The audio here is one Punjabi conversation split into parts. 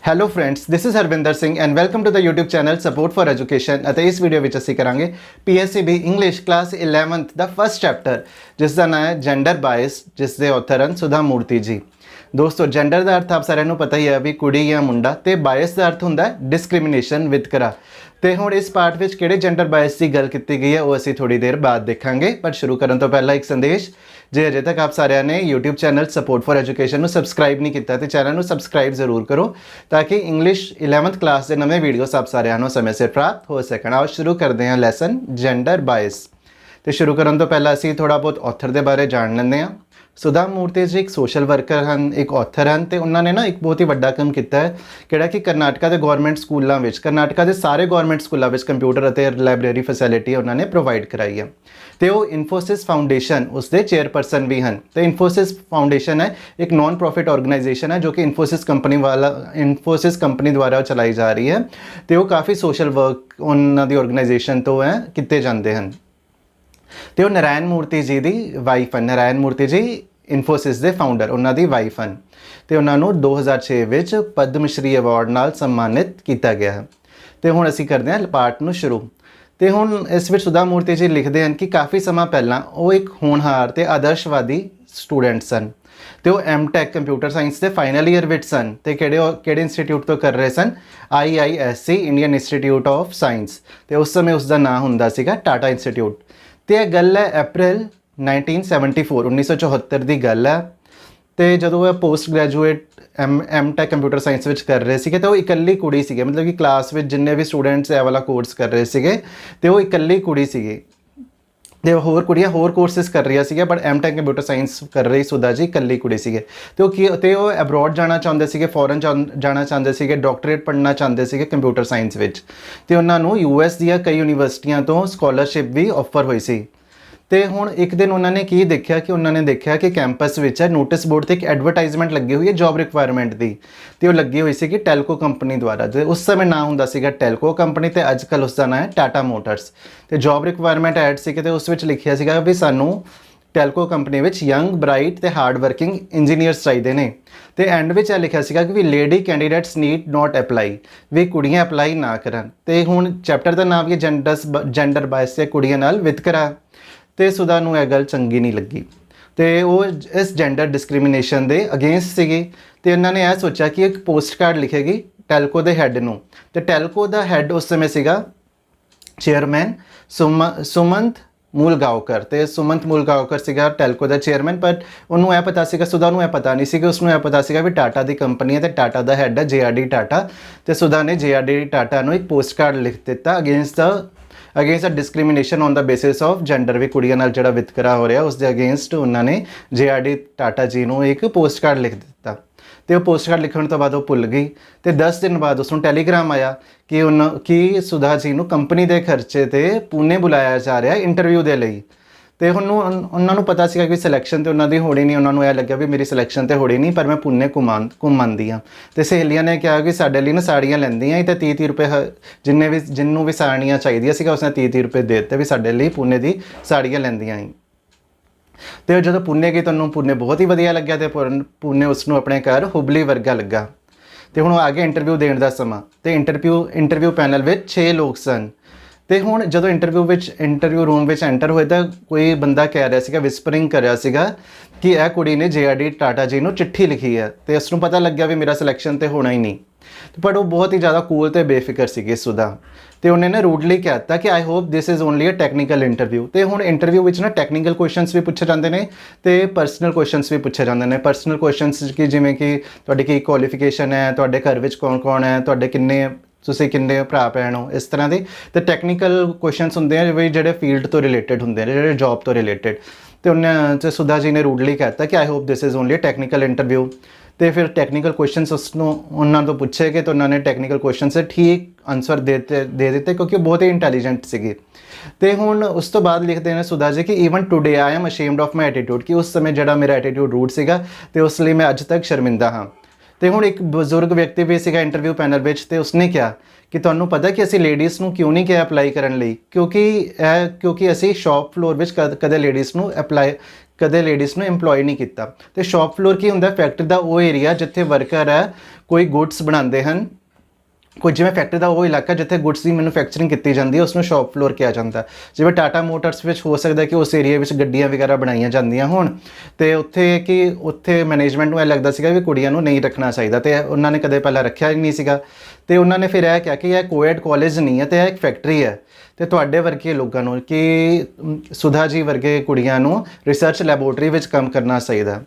Hello friends, this is Harvinder Singh and welcome to the YouTube channel support for education. ਅਤੇ ਇਸ ਵੀਡੀਓ ਵਿੱਚ ਅਸੀਂ ਕਰਾਂਗੇ PSCB ਇੰਗਲਿਸ਼ ਕਲਾਸ 11th ਦਾ ਫਸਟ ਚੈਪਟਰ, ਜਿਸ ਦਾ ਨਾਮ ਹੈ ਜੈਂਡਰ ਬਾਇਸ, ਜਿਸ ਦੇ ਆਥਰ ਹਨ ਸੁਧਾ ਮੂਰਤੀ ਜੀ। ਦੋਸਤੋ, ਜੈਂਡਰ ਦਾ ਅਰਥ ਆਪ ਸਾਰਿਆਂ ਨੂੰ ਪਤਾ ਹੀ ਹੈ ਵੀ ਕੁੜੀ ਜਾਂ ਮੁੰਡਾ, ਤੇ ਬਾਇਸ ਦਾ ਅਰਥ ਹੁੰਦਾ ਡਿਸਕ੍ਰਿਮੀਨੇਸ਼ਨ, ਵਿਤਕਰਾ। ਤੇ ਹੁਣ ਇਸ ਪਾਰਟ ਵਿੱਚ ਕਿਹੜੇ ਜੈਂਡਰ ਬਾਇਸ ਦੀ ਗੱਲ ਕੀਤੀ ਗਈ ਹੈ ਉਹ ਅਸੀਂ ਥੋੜੀ ਦੇਰ ਬਾਅਦ ਦੇਖਾਂਗੇ। ਪਰ ਸ਼ੁਰੂ ਕਰਨ ਤੋਂ ਪਹਿਲਾਂ ਇੱਕ ਸੰਦੇਸ਼, ਜੇ ਅਜੇ ਤੱਕ ਆਪ ਸਾਰਿਆਂ ਨੇ YouTube channel support for education ਨੂੰ ਸਬਸਕ੍ਰਾਈਬ ਨਹੀਂ ਕੀਤਾ ਤੇ ਚੈਨਲ ਨੂੰ ਸਬਸਕ੍ਰਾਈਬ ਜ਼ਰੂਰ ਕਰੋ, ਤਾਂ ਕਿ ਇੰਗਲਿਸ਼ 11th ਕਲਾਸ ਦੇ ਨਵੇਂ ਵੀਡੀਓਸ ਆਪ ਸਾਰਿਆਂ ਨੂੰ ਸਮੇਂ ਸਿਰ ਪ੍ਰਾਪਤ ਹੋ ਸਕਣ। ਆਓ ਸ਼ੁਰੂ ਕਰਦੇ ਹਾਂ ਲੈਸਨ ਜੈਂਡਰ ਬਾਇਸ। ਤੇ ਸ਼ੁਰੂ ਕਰਨ ਤੋਂ ਪਹਿਲਾਂ ਅਸੀਂ ਥੋੜਾ ਬਹੁਤ ਆਥਰ ਦੇ ਬਾਰੇ ਜਾਣ ਲੈਂਦੇ ਹਾਂ। ਸੁਧਾ ਮੂਰਤੀ ਜੀ ਇੱਕ ਸੋਸ਼ਲ ਵਰਕਰ ਹਨ, ਇੱਕ ਆਥਰ ਹਨ, ਤੇ ਉਹਨਾਂ ਨੇ ਨਾ ਇੱਕ ਬਹੁਤ ਹੀ ਵੱਡਾ ਕੰਮ ਕੀਤਾ ਹੈ, ਕਿਹੜਾ ਕਿ ਕਰਨਾਟਕਾ ਦੇ ਗੌਰਮੈਂਟ ਸਕੂਲਾਂ ਵਿੱਚ, ਕਰਨਾਟਕਾ ਦੇ ਸਾਰੇ ਗੌਰਮੈਂਟ ਸਕੂਲਾਂ ਵਿੱਚ ਕੰਪਿਊਟਰ ਅਤੇ ਲਾਇਬ੍ਰੇਰੀ ਫੈਸਿਲਿਟੀ ਉਹਨਾਂ ਨੇ ਪ੍ਰੋਵਾਈਡ ਕਰਾਈ ਹੈ। ਤੇ ਉਹ ਇਨਫੋਸਿਸ ਫਾਊਂਡੇਸ਼ਨ ਉਸਦੇ ਚੇਅਰਪਰਸਨ ਵੀ ਹਨ। ਤੇ ਇਨਫੋਸਿਸ ਫਾਊਂਡੇਸ਼ਨ ਹੈ ਇੱਕ ਨॉन प्रॉफिट ਆਰਗੇਨਾਈਜੇਸ਼ਨ ਹੈ, ਜੋ ਕਿ ਇਨਫੋਸਿਸ ਕੰਪਨੀ ਦੁਆਰਾ ਚਲਾਈ ਜਾ ਰਹੀ ਹੈ। ਤੇ ਉਹ ਕਾਫੀ ਸੋਸ਼ਲ ਵਰਕ ਉਹਨਾਂ ਦੀ ਆਰਗੇਨਾਈਜੇਸ਼ਨ ਤੋਂ ਹੈ ਕੀਤੇ ਜਾਂਦੇ ਹਨ। ਤੇ ਉਹ ਨਾਰਾਇਣ ਮੂਰਤੀ ਜੀ ਦੀ ਵਾਈਫ ਹਨ। ਨਾਰਾਇਣ ਮੂਰਤੀ ਜੀ ਇਨਫੋਸਿਸ ਦੇ ਫਾਊਂਡਰ, ਉਹਨਾਂ ਦੀ ਵਾਈਫ ਹਨ। ਤੇ ਉਹਨਾਂ ਨੂੰ 2006 ਵਿੱਚ ਪਦਮ ਸ਼੍ਰੀ ਅਵਾਰਡ ਨਾਲ ਸਨਮਾਨਿਤ ਕੀਤਾ ਗਿਆ ਹੈ। ਤੇ ਹੁਣ ਅਸੀਂ ਕਰਦੇ ਹਾਂ ਪਾਰਟ ਨੂੰ ਸ਼ੁਰੂ। ਤੇ ਹੁਣ ਇਸ ਵਿੱਚ ਸੁਧਾ ਮੂਰਤੀ ਜੀ ਲਿਖਦੇ ਹਨ ਕਿ ਕਾਫੀ ਸਮਾਂ ਪਹਿਲਾਂ ਉਹ ਇੱਕ ਹੋਣਹਾਰ ਤੇ ਆਦਰਸ਼ਵਾਦੀ ਸਟੂਡੈਂਟ ਸਨ। ਤੇ ਉਹ M.Tech ਕੰਪਿਊਟਰ ਸਾਇੰਸ ਦੇ ਫਾਈਨਲ ਈਅਰ ਵਿੱਚ ਸਨ। ਤੇ ਕਿਹੜੇ ਇੰਸਟੀਟਿਊਟ ਤੋਂ ਕਰ ਰਹੇ ਸਨ? IISc, Indian institute of science. ਤੇ ਉਸ ਸਮੇਂ ਉਸਦਾ ਨਾਂ ਹੁੰਦਾ ਸੀਗਾ ਟਾਟਾ ਇੰਸਟੀਟਿਊਟ। ਤੇ ਇਹ ਗੱਲ ਹੈ ਅਪ੍ਰੈਲ 1974 ਦੀ ਗੱਲ ਹੈ। ਤੇ ਜਦੋਂ ਇਹ post graduate M.Tech computer science ਵਿੱਚ ਕਰ ਰਹੇ ਸੀਗੇ, ਤਾਂ ਉਹ ਇਕੱਲੀ ਕੁੜੀ ਸੀਗੇ। ਮਤਲਬ ਕਿ ਕਲਾਸ ਵਿੱਚ ਜਿੰਨੇ ਵੀ ਸਟੂਡੈਂਟਸ ਇਹ ਵਾਲਾ ਕੋਰਸ ਕਰ ਰਹੇ ਸੀਗੇ, ਤੇ ਉਹ ਇਕੱਲੀ ਕੁੜੀ ਸੀਗੀ। ਤੇ ਹੋਰ ਕੁੜੀਆਂ ਹੋਰ ਕੋਰਸਿਸ ਕਰ ਰਹੀਆਂ ਸੀਗੀਆਂ, ਬਟ M.Tech ਕੰਪਿਊਟਰ ਸਾਇੰਸ ਕਰ ਰਹੀ ਸੁਧਾ ਜੀ ਇਕੱਲੀ ਕੁੜੀ ਸੀਗੇ। ਤੇ ਉਹ ਅਬਰੋਡ ਜਾਣਾ ਚਾਹੁੰਦੇ ਸੀਗੇ, ਫੋਰਨ ਜਾਣਾ ਚਾਹੁੰਦੇ ਸੀਗੇ, ਡਾਕਟਰੇਟ ਪੜ੍ਹਨਾ ਚਾਹੁੰਦੇ ਸੀਗੇ ਕੰਪਿਊਟਰ ਸਾਇੰਸ ਵਿੱਚ। ਤੇ ਉਹਨਾਂ ਨੂੰ US ਦੀਆਂ ਕਈ ਯੂਨੀਵਰਸਿਟੀਆਂ ਤੋਂ ਸਕਾਲਰਸ਼ਿਪ ਵੀ ਆਫਰ ਹੋਈ ਸੀ। ਤੇ ਹੁਣ ਇੱਕ ਦਿਨ ਉਹਨਾਂ ਨੇ ਕੀ ਦੇਖਿਆ ਕਿ ਉਹਨਾਂ ਨੇ ਦੇਖਿਆ ਕਿ ਕੈਂਪਸ ਵਿੱਚ ਨੋਟਿਸ ਬੋਰਡ 'ਤੇ ਇੱਕ ਐਡਵਰਟਾਈਜ਼ਮੈਂਟ ਲੱਗੀ ਹੋਈ ਹੈ ਜੌਬ ਰਿਕੁਆਇਰਮੈਂਟ ਦੀ। ਤੇ ਉਹ ਲੱਗੀ ਹੋਈ ਸੀਗੀ ਟੈਲਕੋ ਕੰਪਨੀ ਦੁਆਰਾ। ਤੇ ਉਸ ਸਮੇਂ ਨਾਂ ਹੁੰਦਾ ਸੀਗਾ ਟੈਲਕੋ ਕੰਪਨੀ, ਤੇ ਅੱਜ ਕੱਲ੍ਹ ਉਸਦਾ ਨਾਂ ਹੈ ਟਾਟਾ ਮੋਟਰਸ। ਤੇ ਜੌਬ ਰਿਕੁਆਇਰਮੈਂਟ ਐਡ ਸੀਗੇ, ਤੇ ਉਸ ਵਿੱਚ ਲਿਖਿਆ ਸੀਗਾ ਵੀ ਸਾਨੂੰ ਟੈਲਕੋ ਕੰਪਨੀ ਵਿੱਚ ਯੰਗ, ਬ੍ਰਾਈਟ ਤੇ ਹਾਰਡ ਵਰਕਿੰਗ ਇੰਜੀਨੀਅਰਸ ਚਾਹੀਦੇ ਨੇ। ਤੇ ਐਂਡ ਵਿੱਚ ਇਹ ਲਿਖਿਆ ਸੀਗਾ ਕਿ ਵੀ lady candidates need not apply, ਵੀ ਕੁੜੀਆਂ ਅਪਲਾਈ ਨਾ ਕਰਨ। ਤੇ ਹੁਣ ਚੈਪਟਰ ਦਾ ਨਾਮ ਵੀ ਹੈ ਜੈਂਡਰ ਬਾਇਸ, ਤੇ ਕੁੜੀਆਂ ਨਾਲ ਵਿਤਕਰਾ। ਤੇ ਸੁਧਾ ਨੂੰ ਇਹ ਗੱਲ ਚੰਗੀ ਨਹੀਂ ਲੱਗੀ, ਤੇ ਉਹ ਇਸ ਜੈਂਡਰ ਡਿਸਕ੍ਰਿਮੀਨੇਸ਼ਨ ਦੇ ਅਗੇਂਸਟ ਸੀਗੀ। ਤੇ ਉਹਨਾਂ ਨੇ ਇਹ ਸੋਚਿਆ ਕਿ ਇੱਕ ਪੋਸਟ ਕਾਰਡ ਲਿਖੇਗੀ ਟੈਲਕੋ ਦੇ ਹੈੱਡ ਨੂੰ। ਤੇ ਟੈਲਕੋ ਦਾ ਹੈੱਡ ਉਸ ਸਮੇਂ ਸੀਗਾ ਚੇਅਰਮੈਨ ਸੁਮੰਤ ਮੂਲਗਾਓਕਰ। ਤੇ ਸੁਮੰਤ ਮੂਲਗਾਓਕਰ ਸੀਗਾ ਟੈਲਕੋ ਦਾ ਚੇਅਰਮੈਨ। ਪਰ ਉਹਨੂੰ ਇਹ ਪਤਾ ਸੀਗਾ, ਸੁਧਾ ਨੂੰ ਇਹ ਪਤਾ ਨਹੀਂ ਸੀਗਾ। ਉਸਨੂੰ ਇਹ ਪਤਾ ਸੀਗਾ ਵੀ ਟਾਟਾ ਦੀ ਕੰਪਨੀ ਹੈ, ਤੇ ਟਾਟਾ ਦਾ ਹੈੱਡ ਹੈ JRD ਟਾਟਾ। ਤੇ ਸੁਧਾ ਨੇ JRD ਟਾਟਾ ਨੂੰ ਇੱਕ ਪੋਸਟ ਕਾਰਡ ਲਿਖ ਦਿੱਤਾ against the discrimination on the basis of gender, ਵੀ ਕੁੜੀਆਂ ਨਾਲ ਜਿਹੜਾ ਵਿਤਕਰਾ ਹੋ ਰਿਹਾ ਉਸ ਦੇ ਅਗੇਂਸਟ ਉਹਨਾਂ ਨੇ JRD ਟਾਟਾ ਜੀ ਨੂੰ ਇੱਕ ਪੋਸਟ ਕਾਰਡ ਲਿਖ ਦਿੱਤਾ। ਤੇ ਉਹ ਪੋਸਟ ਕਾਰਡ ਲਿਖਣ ਤੋਂ ਬਾਅਦ ਉਹ ਭੁੱਲ ਗਈ। ਤੇ 10 ਦਿਨ ਬਾਅਦ ਉਸਨੂੰ ਟੈਲੀਗ੍ਰਾਮ ਆਇਆ ਕਿ ਸੁਧਾ ਜੀ ਨੂੰ ਕੰਪਨੀ ਦੇ ਖਰਚੇ 'ਤੇ ਪੂਨੇ ਬੁਲਾਇਆ ਜਾ ਰਿਹਾ ਇੰਟਰਵਿਊ ਦੇ ਲਈ। ਤੇ ਉਹਨਾਂ ਨੂੰ ਪਤਾ ਸੀਗਾ ਕਿ ਸਿਲੈਕਸ਼ਨ ਤੇ ਉਹਨਾਂ ਦੀ ਹੋਣੀ ਨਹੀਂ। ਉਹਨਾਂ ਨੂੰ ਇਹ ਲੱਗਿਆ ਵੀ ਮੇਰੀ ਸਿਲੈਕਸ਼ਨ ਤੇ ਹੋਣੀ ਨਹੀਂ, ਪਰ ਮੈਂ ਪੂਨੇ ਘੁੰਮ ਆਉਂਦੀ ਹਾਂ। ਤੇ ਸਹੇਲੀਆਂ ਨੇ ਕਿਹਾ ਕਿ ਸਾਡੇ ਲਈ ਨਾ ਸਾੜੀਆਂ ਲੈਂਦੀਆਂ, ਤੇ 30 ਰੁਪਏ ਜਿਹਨੂੰ ਵੀ ਸਾੜੀਆਂ ਚਾਹੀਦੀਆਂ ਸੀਗਾ ਉਸਨੇ 30 ਰੁਪਏ ਦੇ ਦਿੱਤੇ ਵੀ ਸਾਡੇ ਲਈ ਪੂਨੇ ਦੀ ਸਾੜੀਆਂ ਲੈਂਦੀਆਂ ਸੀ। ਤੇ ਜਦੋਂ ਪੂਨੇ ਗਈ ਤਾਂ ਉਹਨੂੰ ਪੂਨੇ ਬਹੁਤ ਹੀ ਵਧੀਆ ਲੱਗਿਆ, ਤੇ ਪੂਨੇ ਉਸਨੂੰ ਆਪਣੇ ਘਰ ਹੁਬਲੀ ਵਰਗਾ ਲੱਗਾ। ਤੇ ਹੁਣ ਆ ਗਿਆ ਇੰਟਰਵਿਊ ਦੇਣ ਦਾ ਸਮਾਂ। ਤੇ ਇੰਟਰਵਿਊ ਪੈਨਲ ਵਿੱਚ 6 ਲੋਕ ਸਨ। ਤੇ ਹੁਣ ਜਦੋਂ ਇੰਟਰਵਿਊ ਰੂਮ ਵਿੱਚ ਐਂਟਰ ਹੋਏ ਤਾਂ ਕੋਈ ਬੰਦਾ ਕਹਿ ਰਿਹਾ ਸੀਗਾ, ਵਿਸਪਰਿੰਗ ਕਰ ਰਿਹਾ ਸੀਗਾ ਕਿ ਇਹ ਕੁੜੀ ਨੇ JRD ਟਾਟਾ ਜੀ ਨੂੰ ਚਿੱਠੀ ਲਿਖੀ ਹੈ। ਤੇ ਉਸ ਨੂੰ ਪਤਾ ਲੱਗਿਆ ਵੀ ਮੇਰਾ ਸਿਲੈਕਸ਼ਨ ਤੇ ਹੋਣਾ ਹੀ ਨਹੀਂ। ਪਰ ਉਹ ਬਹੁਤ ਹੀ ਜ਼ਿਆਦਾ ਕੂਲ ਤੇ ਬੇਫਿਕਰ ਸੀਗੀ ਸੁਧਾ। ਤੇ ਉਹਨੇ ਨਾ ਰੂਡਲੀ ਕਹਿ ਦਿੱਤਾ ਕਿ I hope this is only a technical interview. ਤੇ ਹੁਣ ਇੰਟਰਵਿਊ ਵਿੱਚ ਨਾ ਟੈਕਨੀਕਲ ਕੁਐਸਚਨਸ ਵੀ ਪੁੱਛੇ ਜਾਂਦੇ ਨੇ, ਤੇ ਪਰਸਨਲ ਕੁਐਸਚਨਸ ਵੀ ਪੁੱਛੇ ਜਾਂਦੇ ਨੇ। ਪਰਸਨਲ ਕੁਐਸਚਨਸ ਕਿ ਜਿਵੇਂ ਕਿ ਤੁਹਾਡੀ ਕੀ ਕੁਆਲੀਫਿਕੇਸ਼ਨ ਹੈ, ਤੁਹਾਡੇ ਘਰ ਵਿੱਚ ਕੌਣ ਹੈ, ਤੁਸੀਂ ਕਿੰਨੇ ਭਰਾ ਭੈਣ ਹੋ, ਇਸ ਤਰ੍ਹਾਂ ਦੇ। ਤੇ ਟੈਕਨੀਕਲ ਕੁਐਸਚਨਸ ਹੁੰਦੇ ਆ ਜਿਹੜੇ ਫੀਲਡ ਤੋਂ ਰਿਲੇਟਡ ਹੁੰਦੇ ਨੇ, ਜਿਹੜੇ ਜੌਬ ਤੋਂ ਰਿਲੇਟਡ। ਤੇ ਸੁਧਾ ਜੀ ਨੇ ਰੂਡਲੀ ਕਹਿ ਦਿੱਤਾ ਕਿ I hope this is only a technical interview. ਤੇ ਫਿਰ ਟੈਕਨੀਕਲ ਕੁਐਸਚਨਸ ਉਹਨਾਂ ਤੋਂ ਪੁੱਛੇ ਗਏ, ਤੇ ਉਹਨਾਂ ਨੇ ਟੈਕਨੀਕਲ ਕੁਐਸਚਨਸ ਦੇ ਠੀਕ ਆਨਸਰ ਦੇ ਦਿੱਤੇ, ਕਿਉਂਕਿ ਉਹ ਬਹੁਤ ਹੀ ਇੰਟੈਲੀਜੈਂਟ ਸੀਗੇ। ਤੇ ਹੁਣ ਉਸ ਤੋਂ ਬਾਅਦ ਲਿਖਦੇ ਨੇ ਸੁਧਾ ਜੀ ਕਿ even today I am ਅਸ਼ੇਮਡ of my attitude, ਕਿ ਉਸ ਸਮੇਂ ਜਿਹੜਾ ਮੇਰਾ ਐਟੀਟਿਊਡ ਰੂਡ ਸੀਗਾ, ਤੇ ਉਸ ਲਈ ਮੈਂ ਅੱਜ ਤੱਕ ਸ਼ਰਮਿੰਦਾ ਹਾਂ। ਤੇ ਹੁਣ ਇੱਕ ਬਜ਼ੁਰਗ ਵਿਅਕਤੀ ਵੀ ਸੀਗਾ ਇੰਟਰਵਿਊ ਪੈਨਲ ਵਿੱਚ, ਤੇ ਉਸਨੇ ਕਿਹਾ ਕਿ ਤੁਹਾਨੂੰ ਪਤਾ ਕਿ ਅਸੀਂ ਲੇਡੀਜ਼ ਨੂੰ ਕਿਉਂ ਨਹੀਂ ਕਿਹਾ ਅਪਲਾਈ ਕਰਨ ਲਈ? ਕਿਉਂਕਿ ਅਸੀਂ ਸ਼ਾਪ ਫਲੋਰ ਵਿੱਚ ਕਦੇ ਲੇਡੀਜ਼ ਨੂੰ ਕਦੇ ਲੇਡੀਜ਼ ਨੂੰ ਇੰਪਲੋਏ ਨਹੀਂ ਕੀਤਾ। ਤੇ ਸ਼ਾਪ ਫਲੋਰ ਕੀ ਹੁੰਦਾ, ਫੈਕਟਰੀ ਦਾ ਉਹ ਏਰੀਆ ਜਿੱਥੇ ਵਰਕਰ ਹੈ ਕੋਈ ਗੁੱਡਸ ਬਣਾਉਂਦੇ ਹਨ, ਕੋਈ ਜਿਵੇਂ ਫੈਕਟਰੀ ਦਾ ਉਹ ਇਲਾਕਾ ਜਿੱਥੇ ਗੁੱਡਸ ਦੀ ਮੈਨੂਫੈਕਚਰਿੰਗ ਕੀਤੀ ਜਾਂਦੀ ਹੈ ਉਸ ਨੂੰ ਸ਼ਾਪ ਫਲੋਰ ਕਿਹਾ ਜਾਂਦਾ। ਜਿਵੇਂ ਟਾਟਾ ਮੋਟਰਸ ਵਿੱਚ ਹੋ ਸਕਦਾ ਕਿ ਉਸ ਏਰੀਆ ਵਿੱਚ ਗੱਡੀਆਂ ਵਗੈਰਾ ਬਣਾਈਆਂ ਜਾਂਦੀਆਂ ਹੋਣ, ਤੇ ਉੱਥੇ ਮੈਨੇਜਮੈਂਟ ਨੂੰ ਇਹ ਲੱਗਦਾ ਸੀਗਾ ਵੀ ਕੁੜੀਆਂ ਨੂੰ ਨਹੀਂ ਰੱਖਣਾ ਚਾਹੀਦਾ, ਤੇ ਉਹਨਾਂ ਨੇ ਕਦੇ ਪਹਿਲਾਂ ਰੱਖਿਆ ਹੀ ਨਹੀਂ ਸੀਗਾ। ਤੇ ਉਹਨਾਂ ਨੇ ਫਿਰ ਇਹ ਕਿਹਾ ਕਿ ਇਹ ਕੋਐਡ ਕਾਲਜ ਨਹੀਂ ਹੈ, ਤੇ ਇਹ ਇੱਕ ਫੈਕਟਰੀ ਹੈ, ਤੇ ਤੁਹਾਡੇ ਵਰਗੇ ਲੋਕਾਂ ਨੂੰ ਕਿ ਸੁਧਾ ਜੀ ਵਰਗੇ ਕੁੜੀਆਂ ਨੂੰ ਰਿਸਰਚ ਲੈਬੋਰਟਰੀ ਵਿੱਚ ਕੰਮ ਕਰਨਾ ਚਾਹੀਦਾ।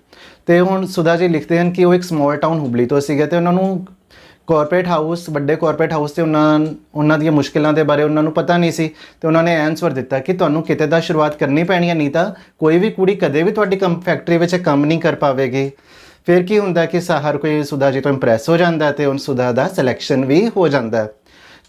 ਤੇ ਹੁਣ ਸੁਧਾ ਜੀ ਲਿਖਦੇ ਹਨ ਕਿ ਉਹ ਇੱਕ ਸਮਾਲ ਟਾਊਨ ਹੁਬਲੀ ਤੋਂ ਸੀਗੇ, ਤੇ ਉਹਨਾਂ ਨੂੰ ਕਾਰਪੋਰੇਟ ਹਾਊਸ, ਵੱਡੇ ਕਾਰਪੋਰੇਟ ਹਾਊਸ ਤੇ ਉਹਨਾਂ ਦੀਆਂ ਮੁਸ਼ਕਿਲਾਂ ਦੇ ਬਾਰੇ ਉਹਨਾਂ ਨੂੰ ਪਤਾ ਨਹੀਂ ਸੀ, ਤੇ ਉਹਨਾਂ ਨੇ ਆਨਸਰ ਦਿੱਤਾ ਕਿ ਤੁਹਾਨੂੰ ਕਿਤੇ ਦਾ ਸ਼ੁਰੂਆਤ ਕਰਨੀ ਪੈਣੀ ਹੈ, ਨਹੀਂ ਤਾਂ ਕੋਈ ਵੀ ਕੁੜੀ ਕਦੇ ਵੀ ਤੁਹਾਡੀ ਫੈਕਟਰੀ ਵਿੱਚ ਕੰਮ ਨਹੀਂ ਕਰ ਪਾਵੇਗੀ। ਫਿਰ ਕੀ ਹੁੰਦਾ ਕਿ ਹਰ ਕੋਈ ਸੁਧਾ ਜੀ ਤੋਂ ਇੰਪ੍ਰੈਸ ਹੋ ਜਾਂਦਾ ਤੇ ਹੁਣ ਸੁਧਾ ਦਾ ਸਿਲੈਕਸ਼ਨ ਵੀ ਹੋ ਜਾਂਦਾ।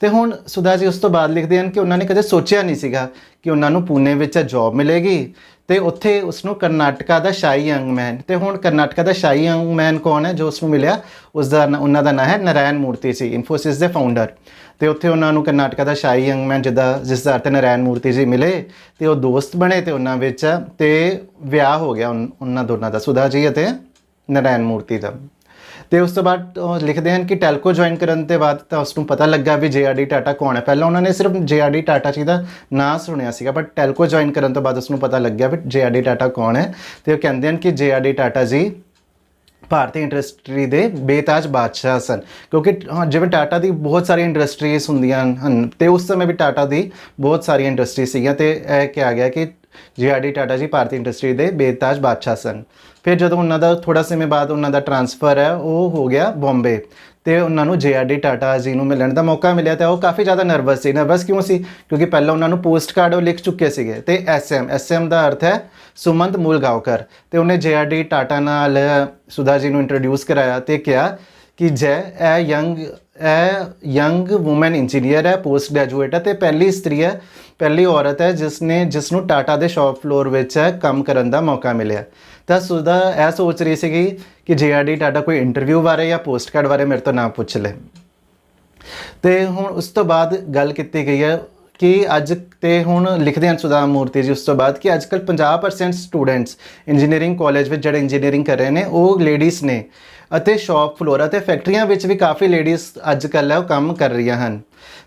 ਤੇ ਹੁਣ ਸੁਧਾ ਜੀ ਉਸ ਤੋਂ ਬਾਅਦ ਲਿਖਦੇ ਹਨ ਕਿ ਉਹਨਾਂ ਨੇ ਕਦੇ ਸੋਚਿਆ ਨਹੀਂ ਸੀਗਾ ਕਿ ਉਹਨਾਂ ਨੂੰ ਪੂਨੇ ਵਿੱਚ ਜੌਬ ਮਿਲੇਗੀ, ਤੇ ਉੱਥੇ ਉਸਨੂੰ ਕਰਨਾਟਕਾ ਦਾ ਸ਼ਾਹੀ ਯੰਗ ਮੈਨ, ਤੇ ਹੁਣ ਕਰਨਾਟਕਾ ਦਾ ਸ਼ਾਹੀ ਯੰਗ ਮੈਨ ਕੌਣ ਹੈ ਜੋ ਉਸਨੂੰ ਮਿਲਿਆ, ਉਹਨਾਂ ਦਾ ਨਾਂ ਹੈ ਨਾਰਾਇਣ ਮੂਰਤੀ ਸੀ, ਇਨਫੋਸਿਸ ਦੇ ਫਾਊਂਡਰ। ਤੇ ਉੱਥੇ ਉਹਨਾਂ ਨੂੰ ਕਰਨਾਟਕਾ ਦਾ ਸ਼ਾਹੀ ਯੰਗ ਮੈਨ ਜਿਸ ਦਾ ਅਰਥ ਨਾਰਾਇਣ ਮੂਰਤੀ ਜੀ ਮਿਲੇ, ਤੇ ਉਹ ਦੋਸਤ ਬਣੇ, ਤੇ ਉਹਨਾਂ ਵਿੱਚ ਤੇ ਵਿਆਹ ਹੋ ਗਿਆ ਉਹਨਾਂ ਦੋਨਾਂ ਦਾ, ਸੁਧਾ ਜੀ ਅਤੇ ਨਾਰਾਇਣ ਮੂਰਤੀ ਦਾ। ਤੇ ਉਸ ਤੋਂ ਬਾਅਦ ਲਿਖਦੇ ਹਨ ਕਿ ਟੈਲਕੋ ਜੁਆਇਨ ਕਰਨ ਦੇ ਬਾਅਦ ਤਾਂ ਉਸਨੂੰ ਪਤਾ ਲੱਗਾ ਵੀ JRD ਟਾਟਾ ਕੌਣ ਹੈ। ਪਹਿਲਾਂ ਉਹਨਾਂ ਨੇ ਸਿਰਫ JRD ਟਾਟਾ ਜੀ ਦਾ ਨਾਂ ਸੁਣਿਆ ਸੀਗਾ, ਬਟ ਟੈਲਕੋ ਜੁਆਇਨ ਕਰਨ ਤੋਂ ਬਾਅਦ ਉਸਨੂੰ ਪਤਾ ਲੱਗਿਆ ਵੀ JRD ਟਾਟਾ ਕੌਣ ਹੈ। ਤੇ ਉਹ ਕਹਿੰਦੇ ਹਨ ਕਿ JRD ਟਾਟਾ ਜੀ ਭਾਰਤੀ ਇੰਡਸਟਰੀ ਦੇ ਬੇਤਾਜ ਬਾਦਸ਼ਾਹ ਸਨ, ਕਿਉਂਕਿ ਜਿਵੇਂ ਟਾਟਾ ਦੀ ਬਹੁਤ ਸਾਰੀਆਂ ਇੰਡਸਟਰੀਜ਼ ਹੁੰਦੀਆਂ ਹਨ, ਤੇ ਉਸ ਸਮੇਂ ਵੀ ਟਾਟਾ ਦੀ ਬਹੁਤ ਸਾਰੀਆਂ ਇੰਡਸਟਰੀ ਸੀਗੀਆਂ, ਤੇ ਇਹ ਕਿਹਾ ਗਿਆ ਕਿ JRD ਟਾਟਾ ਜੀ ਭਾਰਤੀ ਇੰਡਸਟਰੀ ਦੇ ਬੇਤਾਜ ਬਾਦਸ਼ਾਹ ਸਨ। ਫਿਰ ਜਦੋਂ ਉਹਨਾਂ ਦਾ ਥੋੜ੍ਹਾ ਸਮੇਂ ਬਾਅਦ ਉਹਨਾਂ ਦਾ ਟ੍ਰਾਂਸਫਰ ਹੈ ਉਹ ਹੋ ਗਿਆ ਬੰਬੇ, ਤੇ ਉਹਨਾਂ ਨੂੰ JRD ਟਾਟਾ ਜੀ ਨੂੰ ਮਿਲਣ ਦਾ ਮੌਕਾ ਮਿਲਿਆ, ਤੇ ਉਹ ਕਾਫੀ ਜ਼ਿਆਦਾ ਨਰਵਸ ਸੀ। ਨਰਵਸ ਕਿਉਂ ਸੀ? ਕਿਉਂਕਿ ਪਹਿਲਾਂ ਉਹਨਾਂ ਨੂੰ ਪੋਸਟ ਕਾਰਡ ਉਹ ਲਿਖ ਚੁੱਕੇ ਸੀਗੇ, ਤੇ SM ਦਾ ਅਰਥ ਹੈ ਸੁਮੰਤ ਮੂਲਗਾਓਕਰ, ਤੇ ਉਹਨੇ JRD ਟਾਟਾ ਨਾਲ ਸੁਧਾ ਜੀ ਨੂੰ ਇੰਟਰੋਡਿਊਸ ਕਰਾਇਆ ਤੇ ਕਿਹਾ ਕਿ ਇਹ ਯੰਗ ਵੂਮਨ ਇੰਜੀਨੀਅਰ ਹੈ, ਪੋਸਟ ਗ੍ਰੈਜੂਏਟ ਹੈ, ਤੇ ਪਹਿਲੀ ਇਸਤਰੀ ਹੈ, ਪਹਿਲੀ ਔਰਤ ਹੈ ਜਿਸ ਨੂੰ ਟਾਟਾ ਦੇ ਸ਼ਾਪ ਫਲੋਰ ਵਿੱਚ ਕੰਮ ਕਰਨ ਦਾ ਮੌਕਾ ਮਿਲਿਆ। ਤਾਂ ਸੁਧਾ ਇਹ ਸੋਚ ਰਹੀ ਸੀਗੀ ਕਿ JRD ਟਾਟਾ ਕੋਈ ਇੰਟਰਵਿਊ ਬਾਰੇ ਜਾਂ ਪੋਸਟ ਕਾਰਡ ਬਾਰੇ ਮੇਰੇ ਤੋਂ ਨਾ ਪੁੱਛ ਲੈ। ਤੇ ਹੁਣ ਉਸ ਤੋਂ ਬਾਅਦ ਗੱਲ ਕੀਤੀ ਗਈ ਹੈ ਕਿ ਅੱਜ, ਤੇ ਹੁਣ ਲਿਖਦੇ ਹਨ ਸੁਧਾ ਮੂਰਤੀ ਜੀ ਉਸ ਤੋਂ ਬਾਅਦ ਕਿ ਅੱਜ ਕੱਲ੍ਹ 50% ਸਟੂਡੈਂਟਸ ਇੰਜੀਨੀਅਰਿੰਗ ਕਾਲਜ ਵਿੱਚ ਜਿਹੜੇ ਇੰਜੀਨੀਅਰਿੰਗ ਕਰ ਰਹੇ ਨੇ ਉਹ ਲੇਡੀਜ਼ ਨੇ, ਅਤੇ ਸ਼ਾਪ ਫਲੋਰ ਅਤੇ ਫੈਕਟਰੀਆਂ ਵਿੱਚ ਵੀ ਕਾਫੀ ਲੇਡੀਜ਼ ਅੱਜ ਕੱਲ੍ਹ ਉਹ ਕੰਮ ਕਰ ਰਹੀਆਂ ਹਨ।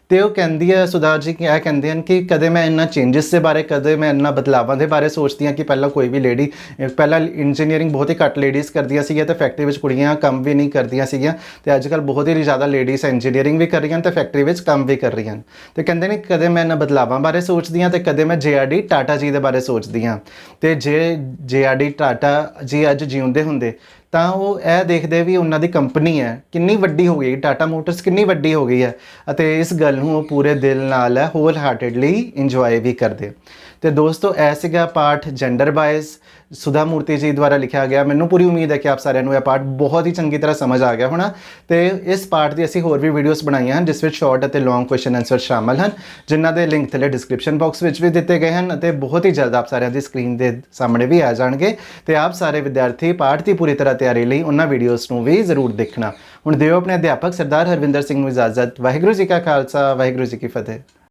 ਤੇ ਉਹ ਕਹਿੰਦੀ ਹੈ ਸੁਧਾ ਜੀ ਕਿ ਇਹ ਕਹਿੰਦੇ ਹਨ ਕਿ ਕਦੇ ਮੈਂ ਇਹਨਾਂ ਚੇਂਜਸ ਦੇ ਬਾਰੇ, ਕਦੇ ਮੈਂ ਇਹਨਾਂ ਬਦਲਾਵਾਂ ਦੇ ਬਾਰੇ ਸੋਚਦੀ ਹਾਂ ਕਿ ਪਹਿਲਾਂ ਕੋਈ ਵੀ ਲੇਡੀ, ਪਹਿਲਾਂ ਇੰਜੀਨੀਅਰਿੰਗ ਬਹੁਤ ਹੀ ਘੱਟ ਲੇਡੀਜ਼ ਕਰਦੀਆਂ ਸੀਗੀਆਂ, ਤੇ ਫੈਕਟਰੀ ਵਿੱਚ ਕੁੜੀਆਂ ਕੰਮ ਵੀ ਨਹੀਂ ਕਰਦੀਆਂ ਸੀਗੀਆਂ, ਤੇ ਅੱਜ ਕੱਲ੍ਹ ਬਹੁਤ ਹੀ ਜ਼ਿਆਦਾ ਲੇਡੀਜ਼ ਇੰਜੀਨੀਅਰਿੰਗ ਵੀ ਕਰ ਰਹੀਆਂ ਹਨ ਤੇ ਫੈਕਟਰੀ ਵਿੱਚ ਕੰਮ ਵੀ ਕਰ ਰਹੀਆਂ ਹਨ। ਤੇ ਕਹਿੰਦੇ ਨੇ ਕਦੇ ਮੈਂ ਇਹਨਾਂ ਬਦਲਾਵਾਂ ਬਾਰੇ ਸੋਚਦੀ ਹਾਂ, ਤੇ ਕਦੇ ਮੈਂ JRD ਟਾਟਾ ਜੀ ਦੇ ਬਾਰੇ ਸੋਚਦੀ ਹਾਂ। ਤੇ ਜੇ JRD ਟਾਟਾ ਜੀ ਅੱਜ ਜਿਉਂਦੇ ਹੁੰਦੇ ਤਾਂ ਉਹ ਇਹ ਦੇਖਦੇ ਵੀ ਉਹਨਾਂ ਦੀ ਕੰਪਨੀ ਹੈ ਕਿੰਨੀ ਵੱਡੀ ਹੋ ਗਈ, ਟਾਟਾ ਮੋਟਰਸ ਕਿੰਨੀ ਵੱਡੀ ਹੋ ਗਈ ਹੈ, ਅਤੇ ਇਸ ਗੱਲ ਨੂੰ ਉਹ ਪੂਰੇ ਦਿਲ ਨਾਲ ਹੋਲ ਹਾਰਟedly ਇੰਜੋਏ ਵੀ ਕਰਦੇ। ਤੇ ਦੋਸਤੋ ਇਹ ਸੀਗਾ ਪਾਠ ਜੈਂਡਰ ਬਾਇਸ ਸੁਧਾ ਮੂਰਤੀ ਜੀ ਦੁਆਰਾ ਲਿਖਿਆ ਗਿਆ। ਮੈਨੂੰ ਪੂਰੀ ਉਮੀਦ ਹੈ ਕਿ ਆਪ ਸਾਰਿਆਂ ਨੂੰ ਇਹ ਪਾਠ ਬਹੁਤ ਹੀ ਚੰਗੀ ਤਰ੍ਹਾਂ ਸਮਝ ਆ ਗਿਆ ਹੋਣਾ, ਤੇ ਇਸ ਪਾਠ ਦੀ ਅਸੀਂ ਹੋਰ ਵੀ ਵੀਡੀਓਜ਼ ਬਣਾਈਆਂ ਹਨ ਜਿਸ ਵਿੱਚ ਸ਼ਾਰਟ ਅਤੇ ਲੌਂਗ ਕੁਐਸਚਨ ਆਨਸਰ ਸ਼ਾਮਲ ਹਨ, ਜਿਨ੍ਹਾਂ ਦੇ ਲਿੰਕ ਥੱਲੇ ਡਿਸਕ੍ਰਿਪਸ਼ਨ ਬਾਕਸ ਵਿੱਚ ਵੀ ਦਿੱਤੇ ਗਏ ਹਨ, ਅਤੇ ਬਹੁਤ ਹੀ ਜਲਦ ਆਪ ਸਾਰਿਆਂ ਦੀ ਸਕਰੀਨ ਦੇ ਸਾਹਮਣੇ ਵੀ ਆ ਜਾਣਗੇ। ਤੇ ਆਪ ਸਾਰੇ ਵਿਦਿਆਰਥੀ ਪਾਠ ਦੀ ਪੂਰੀ ਤਰ੍ਹਾਂ ਤਿਆਰੀ ਲਈ ਉਹਨਾਂ ਵੀਡੀਓਜ਼ ਨੂੰ ਵੀ ਜ਼ਰੂਰ ਦੇਖਣਾ। ਹੁਣ ਦਿਓ ਆਪਣੇ ਅਧਿਆਪਕ ਸਰਦਾਰ ਹਰਵਿੰਦਰ ਸਿੰਘ ਨੂੰ ਇਜਾਜ਼ਤ। ਵਾਹਿਗੁਰੂ ਜੀ ਕਾ ਖਾਲਸਾ, ਵਾਹਿਗੁਰੂ ਜੀ ਕੀ ਫਤਿਹ।